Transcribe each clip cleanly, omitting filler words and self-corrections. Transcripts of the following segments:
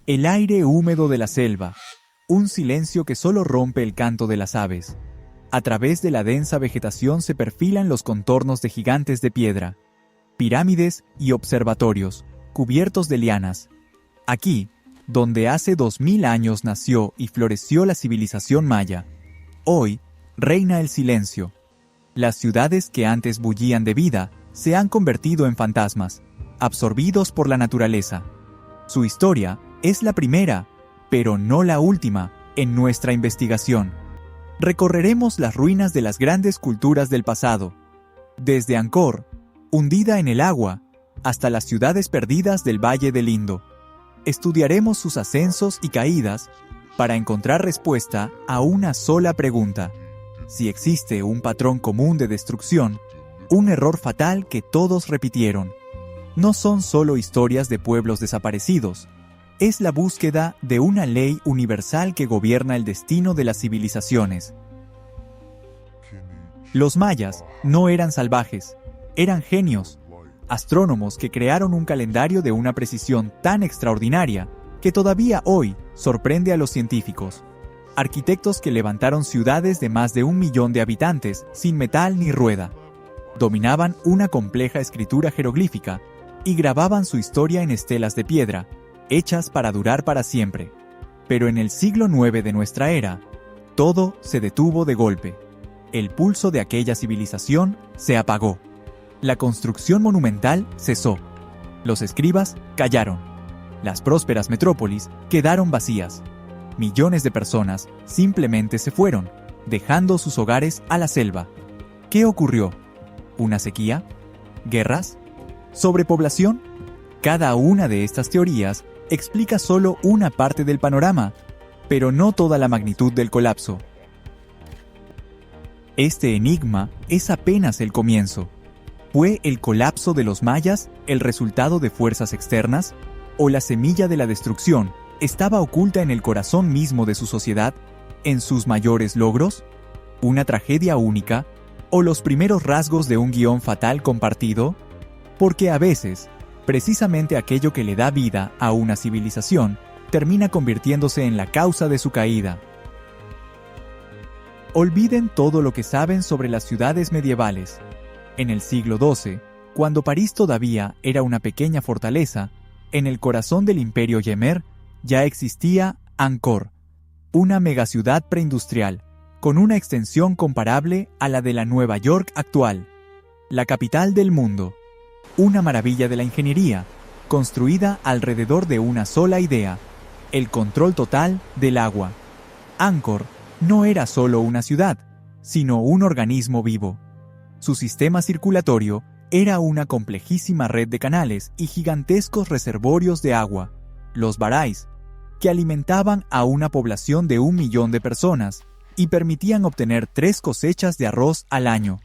El aire húmedo de la selva, un silencio que solo rompe el canto de las aves. A través de la densa vegetación se perfilan los contornos de gigantes de piedra, pirámides y observatorios, cubiertos de lianas. Aquí, donde hace 2000 años nació y floreció la civilización maya, hoy reina el silencio. Las ciudades que antes bullían de vida se han convertido en fantasmas, absorbidos por la naturaleza. Su historia es la primera, pero no la última, en nuestra investigación. Recorreremos las ruinas de las grandes culturas del pasado, desde Angkor, hundida en el agua, hasta las ciudades perdidas del Valle del Indo. Estudiaremos sus ascensos y caídas para encontrar respuesta a una sola pregunta: si existe un patrón común de destrucción, un error fatal que todos repitieron. No son solo historias de pueblos desaparecidos, es la búsqueda de una ley universal que gobierna el destino de las civilizaciones. Los mayas no eran salvajes, eran genios, astrónomos que crearon un calendario de una precisión tan extraordinaria que todavía hoy sorprende a los científicos. Arquitectos que levantaron ciudades de más de 1 millón de habitantes sin metal ni rueda. Dominaban una compleja escritura jeroglífica y grababan su historia en estelas de piedra, hechas para durar para siempre. Pero en el siglo IX de nuestra era, todo se detuvo de golpe. El pulso de aquella civilización se apagó. La construcción monumental cesó. Los escribas callaron. Las prósperas metrópolis quedaron vacías. Millones de personas simplemente se fueron, dejando sus hogares a la selva. ¿Qué ocurrió? ¿Una sequía? ¿Guerras? ¿Sobrepoblación? Cada una de estas teorías explica solo una parte del panorama, pero no toda la magnitud del colapso. Este enigma es apenas el comienzo. ¿Fue el colapso de los mayas el resultado de fuerzas externas? ¿O la semilla de la destrucción estaba oculta en el corazón mismo de su sociedad, en sus mayores logros? ¿Una tragedia única? ¿O los primeros rasgos de un guión fatal compartido? Porque a veces, precisamente aquello que le da vida a una civilización termina convirtiéndose en la causa de su caída. Olviden todo lo que saben sobre las ciudades medievales. En el siglo XII, cuando París todavía era una pequeña fortaleza, en el corazón del imperio Yemer ya existía Angkor, una megaciudad preindustrial, con una extensión comparable a la de la Nueva York actual. La capital del mundo. Una maravilla de la ingeniería, construida alrededor de una sola idea: el control total del agua. Angkor no era solo una ciudad, sino un organismo vivo. Su sistema circulatorio era una complejísima red de canales y gigantescos reservorios de agua, los barais, que alimentaban a una población de 1 millón de personas y permitían obtener 3 cosechas de arroz al año.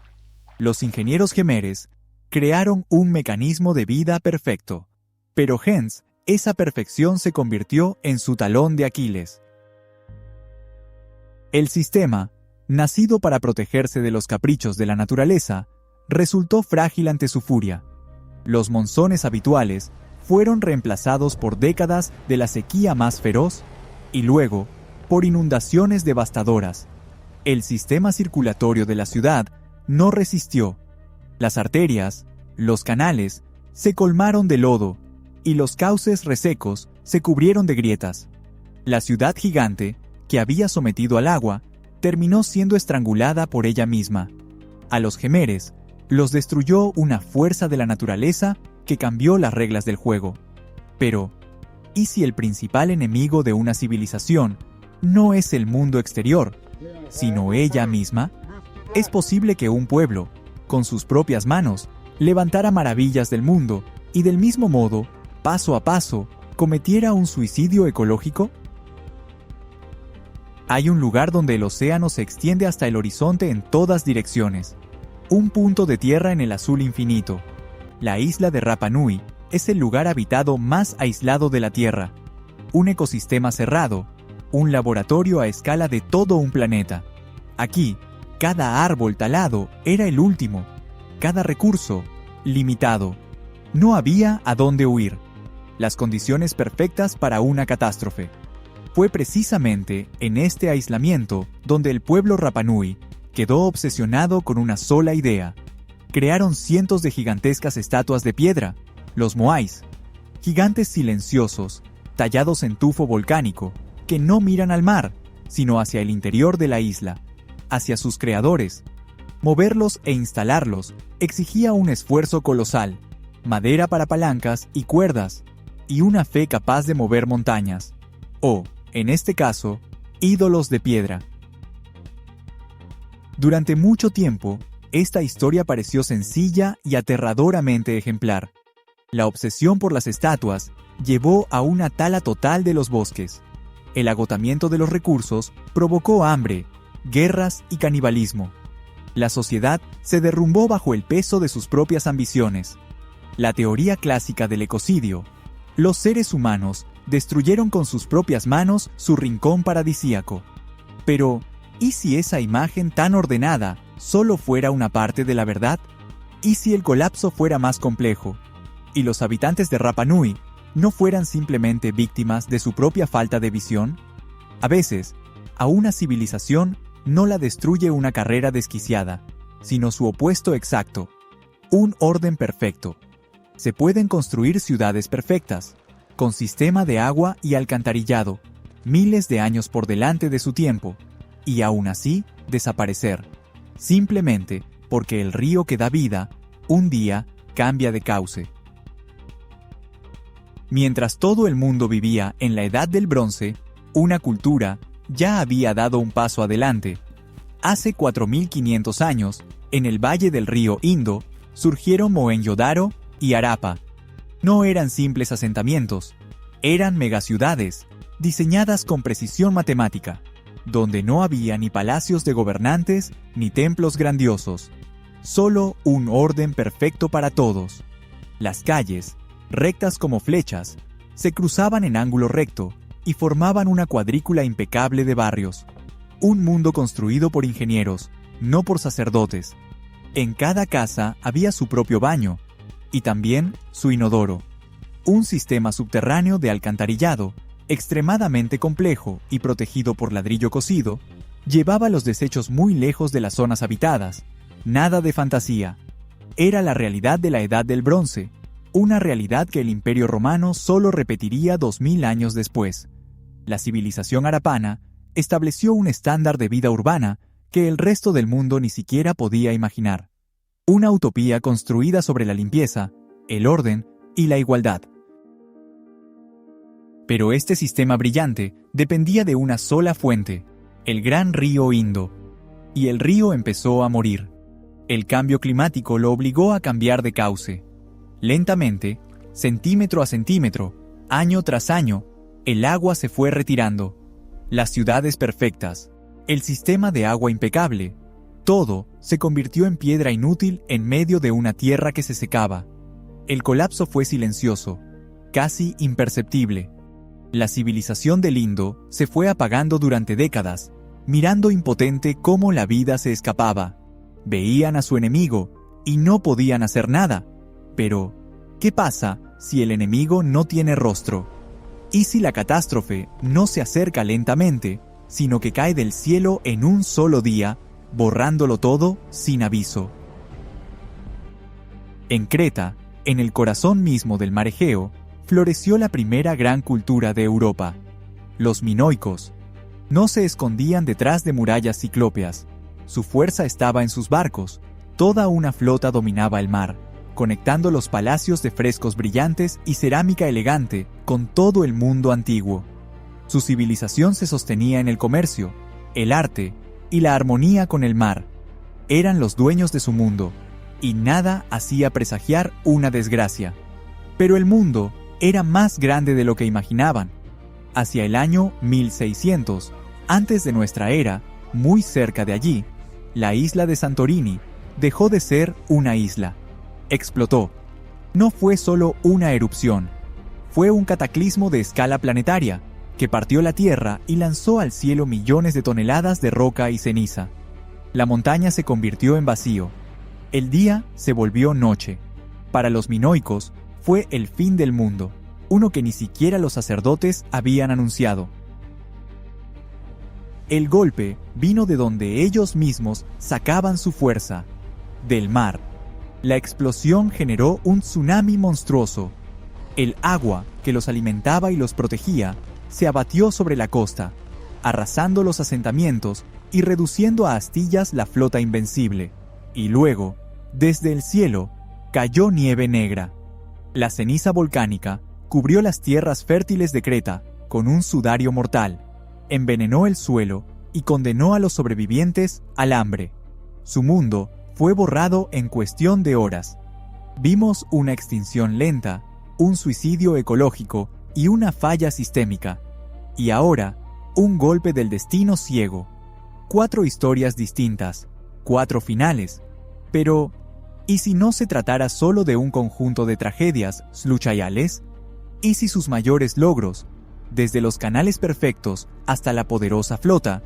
Los ingenieros jemeres crearon un mecanismo de vida perfecto, pero Gens, esa perfección se convirtió en su talón de Aquiles. El sistema, nacido para protegerse de los caprichos de la naturaleza, resultó frágil ante su furia. Los monzones habituales fueron reemplazados por décadas de la sequía más feroz y luego por inundaciones devastadoras. El sistema circulatorio de la ciudad no resistió. Las arterias, los canales, se colmaron de lodo y los cauces resecos se cubrieron de grietas. La ciudad gigante, que había sometido al agua, terminó siendo estrangulada por ella misma. A los jemeres los destruyó una fuerza de la naturaleza que cambió las reglas del juego. Pero, ¿y si el principal enemigo de una civilización no es el mundo exterior, sino ella misma? Es posible que un pueblo, con sus propias manos, levantara maravillas del mundo y del mismo modo, paso a paso, cometiera un suicidio ecológico. Hay un lugar donde el océano se extiende hasta el horizonte en todas direcciones. Un punto de tierra en el azul infinito. La isla de Rapa Nui es el lugar habitado más aislado de la Tierra. Un ecosistema cerrado, un laboratorio a escala de todo un planeta. Aquí, cada árbol talado era el último, cada recurso limitado. No había a dónde huir. las condiciones perfectas para una catástrofe. Fue precisamente en este aislamiento donde el pueblo Rapa Nui quedó obsesionado con una sola idea. Crearon cientos de gigantescas estatuas de piedra, los moais, gigantes silenciosos, tallados en tufo volcánico, que no miran al mar, sino hacia el interior de la isla, hacia sus creadores. Moverlos e instalarlos exigía un esfuerzo colosal, madera para palancas y cuerdas, y una fe capaz de mover montañas, o, en este caso, ídolos de piedra. Durante mucho tiempo, esta historia pareció sencilla y aterradoramente ejemplar. La obsesión por las estatuas llevó a una tala total de los bosques. El agotamiento de los recursos provocó hambre, guerras y canibalismo. La sociedad se derrumbó bajo el peso de sus propias ambiciones. La teoría clásica del ecocidio. Los seres humanos destruyeron con sus propias manos su rincón paradisíaco. Pero, ¿y si esa imagen tan ordenada solo fuera una parte de la verdad? ¿Y si el colapso fuera más complejo? ¿Y los habitantes de Rapa Nui no fueran simplemente víctimas de su propia falta de visión? A veces, a una civilización no la destruye una carrera desquiciada, sino su opuesto exacto, un orden perfecto. Se pueden construir ciudades perfectas, con sistema de agua y alcantarillado, miles de años por delante de su tiempo, y aún así desaparecer, simplemente porque el río que da vida, un día, cambia de cauce. Mientras todo el mundo vivía en la Edad del Bronce, una cultura ya había dado un paso adelante. Hace 4.500 años, en el valle del río Indo, surgieron Mohenjo-Daro y Harappa. No eran simples asentamientos, eran megaciudades, diseñadas con precisión matemática, donde no había ni palacios de gobernantes ni templos grandiosos, solo un orden perfecto para todos. Las calles, rectas como flechas, se cruzaban en ángulo recto y formaban una cuadrícula impecable de barrios. Un mundo construido por ingenieros, no por sacerdotes. En cada casa había su propio baño, y también su inodoro. Un sistema subterráneo de alcantarillado, extremadamente complejo y protegido por ladrillo cocido, llevaba los desechos muy lejos de las zonas habitadas. Nada de fantasía. Era la realidad de la Edad del Bronce, una realidad que el Imperio Romano solo repetiría 2000 años después. La civilización harapana estableció un estándar de vida urbana que el resto del mundo ni siquiera podía imaginar. Una utopía construida sobre la limpieza, el orden y la igualdad. Pero este sistema brillante dependía de una sola fuente, el gran río Indo. Y el río empezó a morir. El cambio climático lo obligó a cambiar de cauce. Lentamente, centímetro a centímetro, año tras año, el agua se fue retirando. Las ciudades perfectas, el sistema de agua impecable, todo se convirtió en piedra inútil en medio de una tierra que se secaba. El colapso fue silencioso, casi imperceptible. La civilización del Indo se fue apagando durante décadas, mirando impotente cómo la vida se escapaba. Veían a su enemigo y no podían hacer nada. Pero, ¿qué pasa si el enemigo no tiene rostro? ¿Y si la catástrofe no se acerca lentamente, sino que cae del cielo en un solo día, borrándolo todo sin aviso? En Creta, en el corazón mismo del mar Egeo, floreció la primera gran cultura de Europa. Los minoicos. No se escondían detrás de murallas ciclópeas. Su fuerza estaba en sus barcos. Toda una flota dominaba el mar, conectando los palacios de frescos brillantes y cerámica elegante con todo el mundo antiguo. Su civilización se sostenía en el comercio, el arte y la armonía con el mar. Eran los dueños de su mundo, y nada hacía presagiar una desgracia. Pero el mundo era más grande de lo que imaginaban. Hacia el año 1600, antes de nuestra era, muy cerca de allí, la isla de Santorini dejó de ser una isla. Explotó. No fue solo una erupción, fue un cataclismo de escala planetaria que partió la Tierra y lanzó al cielo millones de toneladas de roca y ceniza. La montaña se convirtió en vacío. El día se volvió noche. Para los minoicos fue el fin del mundo. uno que ni siquiera los sacerdotes habían anunciado. El golpe vino de donde ellos mismos sacaban su fuerza, del mar. La explosión generó un tsunami monstruoso. El agua que los alimentaba y los protegía se abatió sobre la costa, arrasando los asentamientos y reduciendo a astillas la flota invencible. Y luego, desde el cielo, cayó nieve negra. La ceniza volcánica cubrió las tierras fértiles de Creta con un sudario mortal, envenenó el suelo y condenó a los sobrevivientes al hambre. Su mundo fue borrado en cuestión de horas. Vimos una extinción lenta, un suicidio ecológico y una falla sistémica. Y ahora, un golpe del destino ciego. 4 historias distintas, 4 finales. Pero, ¿y si no se tratara solo de un conjunto de tragedias sluchayales? ¿Y si sus mayores logros, desde los canales perfectos hasta la poderosa flota,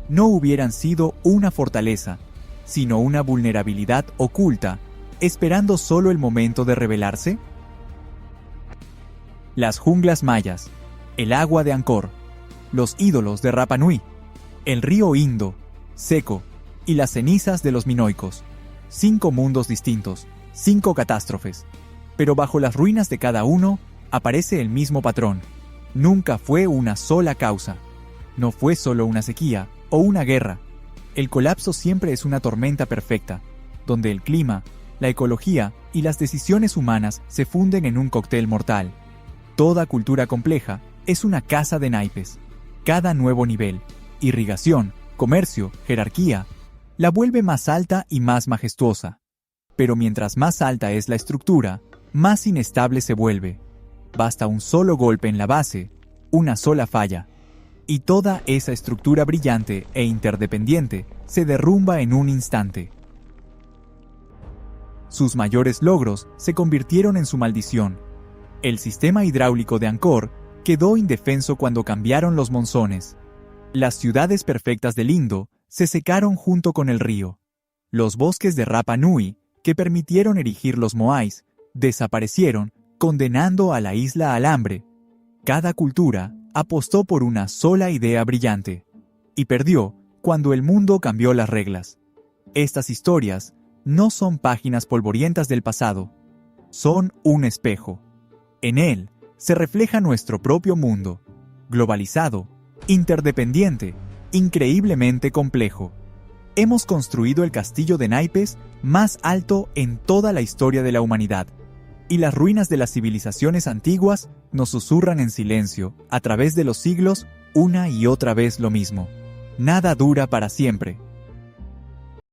no hubieran sido una fortaleza, sino una vulnerabilidad oculta, esperando solo el momento de revelarse? Las junglas mayas, el agua de Angkor, los ídolos de Rapa Nui, el río Indo, seco, y las cenizas de los minoicos. 5 mundos distintos, 5 catástrofes. Pero bajo las ruinas de cada uno aparece el mismo patrón. Nunca fue una sola causa. No fue solo una sequía o una guerra. El colapso siempre es una tormenta perfecta, donde el clima, la ecología y las decisiones humanas se funden en un cóctel mortal. Toda cultura compleja es una casa de naipes. Cada nuevo nivel, irrigación, comercio, jerarquía, la vuelve más alta y más majestuosa. Pero mientras más alta es la estructura, más inestable se vuelve. Basta un solo golpe en la base, una sola falla, y toda esa estructura brillante e interdependiente se derrumba en un instante. Sus mayores logros se convirtieron en su maldición. El sistema hidráulico de Angkor quedó indefenso cuando cambiaron los monzones. Las ciudades perfectas del Indo se secaron junto con el río. Los bosques de Rapa Nui, que permitieron erigir los moais, desaparecieron, condenando a la isla al hambre. Cada cultura apostó por una sola idea brillante, y perdió cuando el mundo cambió las reglas. Estas historias no son páginas polvorientas del pasado, son un espejo. En él se refleja nuestro propio mundo, globalizado, interdependiente, increíblemente complejo. Hemos construido el castillo de naipes más alto en toda la historia de la humanidad, y las ruinas de las civilizaciones antiguas nos susurran en silencio, a través de los siglos, una y otra vez lo mismo. Nada dura para siempre.